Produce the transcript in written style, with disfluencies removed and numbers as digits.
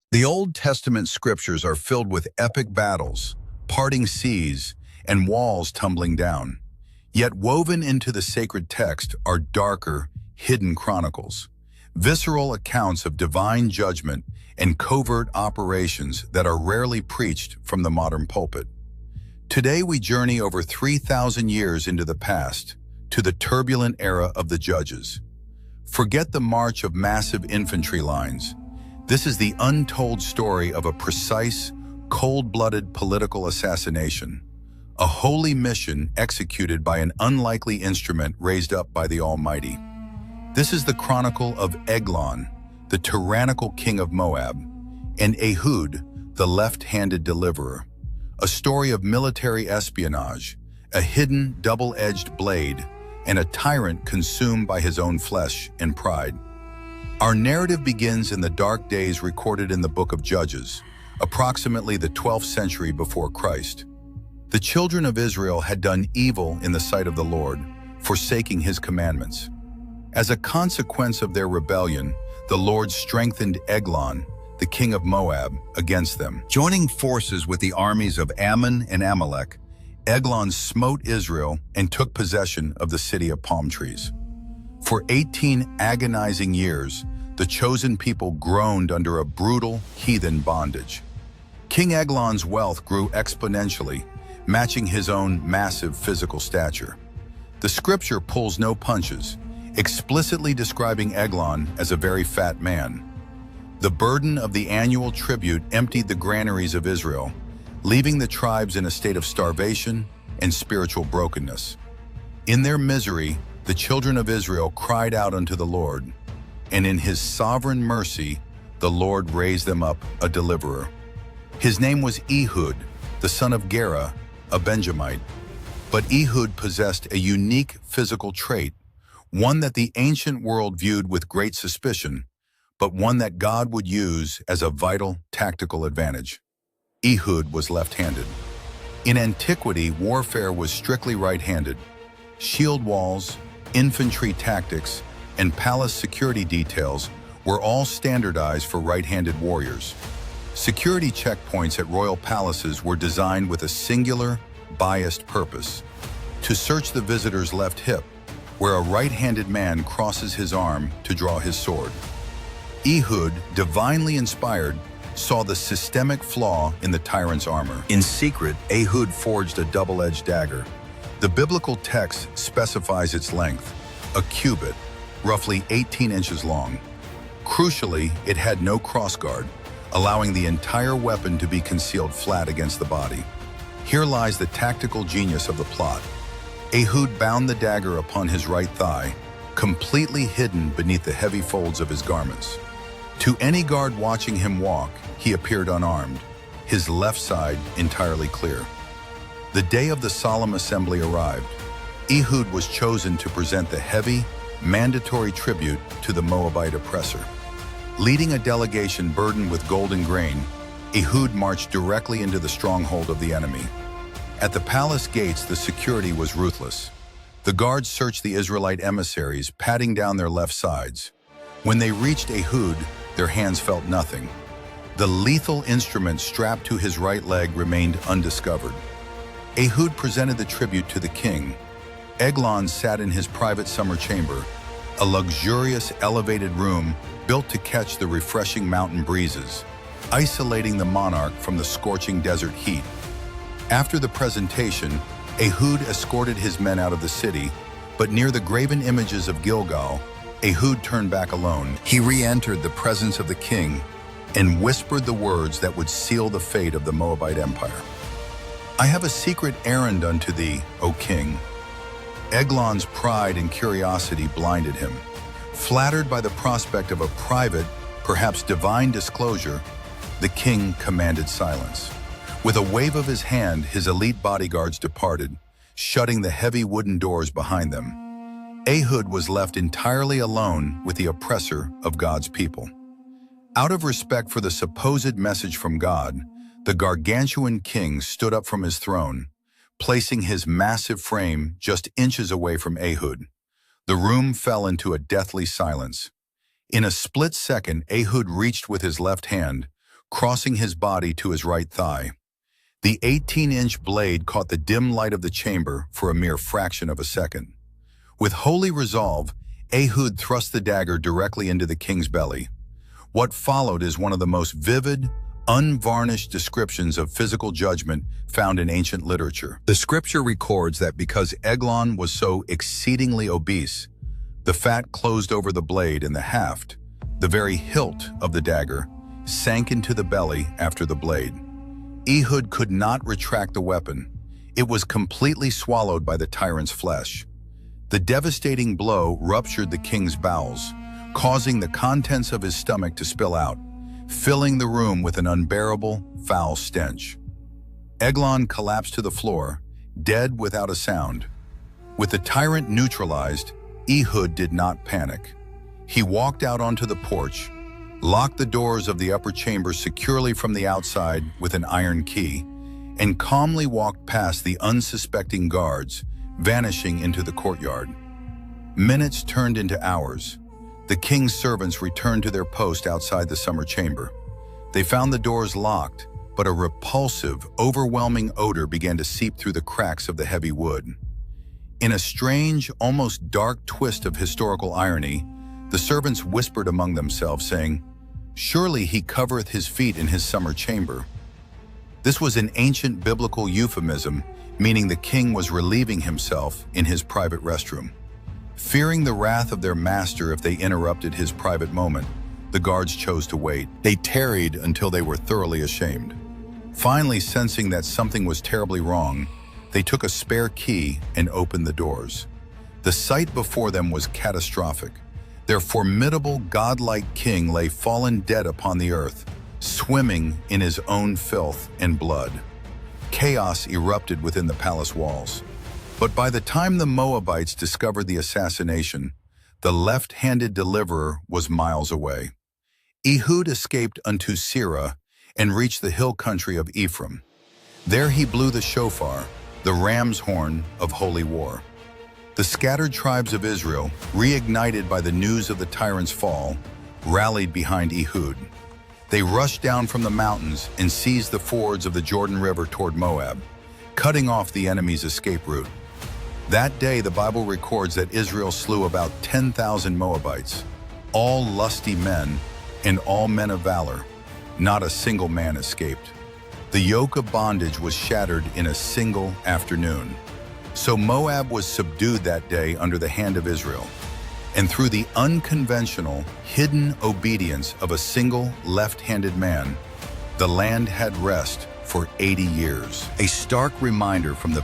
The Old Testament scriptures are filled with epic battles, parting seas, and walls tumbling down. Yet woven into the sacred text are darker, hidden chronicles, visceral accounts of divine judgment and covert operations that are rarely preached from the modern pulpit. Today we journey over 3,000 years into the past, to the turbulent era of the judges. Forget the march of massive infantry lines. This is the untold story of a precise, cold-blooded political assassination, a holy mission executed by an unlikely instrument raised up by the Almighty. This is the chronicle of Eglon, the tyrannical king of Moab, and Ehud, the left-handed deliverer, a story of military espionage, a hidden double-edged blade, and a tyrant consumed by his own flesh and pride. Our narrative begins in the dark days recorded in the book of Judges, approximately the 12th century before Christ. The children of Israel had done evil in the sight of the Lord, forsaking his commandments. As a consequence of their rebellion, the Lord strengthened Eglon, the king of Moab, against them. Joining forces with the armies of Ammon and Amalek, Eglon smote Israel and took possession of the city of palm trees. For 18 agonizing years, the chosen people groaned under a brutal heathen bondage. King Eglon's wealth grew exponentially, matching his own massive physical stature. The scripture pulls no punches, explicitly describing Eglon as a very fat man. The burden of the annual tribute emptied the granaries of Israel, leaving the tribes in a state of starvation and spiritual brokenness. In their misery, the children of Israel cried out unto the Lord, and in his sovereign mercy, the Lord raised them up a deliverer. His name was Ehud, the son of Gera, a Benjamite. But Ehud possessed a unique physical trait, one that the ancient world viewed with great suspicion, but one that God would use as a vital tactical advantage. Ehud was left-handed. In antiquity, warfare was strictly right-handed. Shield walls, infantry tactics, and palace security details were all standardized for right-handed warriors. Security checkpoints at royal palaces were designed with a singular, biased purpose: to search the visitor's left hip, where a right-handed man crosses his arm to draw his sword. Ehud, divinely inspired, saw the systemic flaw in the tyrant's armor. In secret, Ehud forged a double-edged dagger. The biblical text specifies its length, a cubit, roughly 18 inches long. Crucially, it had no crossguard, allowing the entire weapon to be concealed flat against the body. Here lies the tactical genius of the plot. Ehud bound the dagger upon his right thigh, completely hidden beneath the heavy folds of his garments. To any guard watching him walk, he appeared unarmed, his left side entirely clear. The day of the solemn assembly arrived. Ehud was chosen to present the heavy, mandatory tribute to the Moabite oppressor. Leading a delegation burdened with golden grain, Ehud marched directly into the stronghold of the enemy. At the palace gates, the security was ruthless. The guards searched the Israelite emissaries, patting down their left sides. When they reached Ehud, their hands felt nothing. The lethal instrument strapped to his right leg remained undiscovered. Ehud presented the tribute to the king. Eglon sat in his private summer chamber, a luxurious elevated room built to catch the refreshing mountain breezes, isolating the monarch from the scorching desert heat. After the presentation, Ehud escorted his men out of the city, but near the graven images of Gilgal, Ehud turned back alone. He re-entered the presence of the king and whispered the words that would seal the fate of the Moabite Empire. "I have a secret errand unto thee, O king." Eglon's pride and curiosity blinded him. Flattered by the prospect of a private, perhaps divine disclosure, the king commanded silence. With a wave of his hand, his elite bodyguards departed, shutting the heavy wooden doors behind them. Ehud was left entirely alone with the oppressor of God's people. Out of respect for the supposed message from God, the gargantuan king stood up from his throne, placing his massive frame just inches away from Ehud. The room fell into a deathly silence. In a split second, Ehud reached with his left hand, crossing his body to his right thigh. The 18-inch blade caught the dim light of the chamber for a mere fraction of a second. With holy resolve, Ehud thrust the dagger directly into the king's belly. What followed is one of the most vivid, unvarnished descriptions of physical judgment found in ancient literature. The scripture records that because Eglon was so exceedingly obese, the fat closed over the blade and the haft, the very hilt of the dagger, sank into the belly after the blade. Ehud could not retract the weapon. It was completely swallowed by the tyrant's flesh. The devastating blow ruptured the king's bowels, causing the contents of his stomach to spill out, filling the room with an unbearable, foul stench. Eglon collapsed to the floor, dead without a sound. With the tyrant neutralized, Ehud did not panic. He walked out onto the porch, locked the doors of the upper chamber securely from the outside with an iron key, and calmly walked past the unsuspecting guards, vanishing into the courtyard. Minutes turned into hours. The king's servants returned to their post outside the summer chamber. They found the doors locked, but a repulsive, overwhelming odor began to seep through the cracks of the heavy wood. In a strange, almost dark twist of historical irony, the servants whispered among themselves, saying, "Surely he covereth his feet in his summer chamber." This was an ancient biblical euphemism, meaning the king was relieving himself in his private restroom. Fearing the wrath of their master if they interrupted his private moment, the guards chose to wait. They tarried until they were thoroughly ashamed. Finally, sensing that something was terribly wrong, they took a spare key and opened the doors. The sight before them was catastrophic. Their formidable, godlike king lay fallen dead upon the earth, swimming in his own filth and blood. Chaos erupted within the palace walls. But by the time the Moabites discovered the assassination, the left-handed deliverer was miles away. Ehud escaped unto Seirah and reached the hill country of Ephraim. There he blew the shofar, the ram's horn of holy war. The scattered tribes of Israel, reignited by the news of the tyrant's fall, rallied behind Ehud. They rushed down from the mountains and seized the fords of the Jordan River toward Moab, cutting off the enemy's escape route. That day, the Bible records that Israel slew about 10,000 Moabites, all lusty men and all men of valor. Not a single man escaped. The yoke of bondage was shattered in a single afternoon. So Moab was subdued that day under the hand of Israel. And through the unconventional, hidden obedience of a single left-handed man, the land had rest for 80 years. A stark reminder from the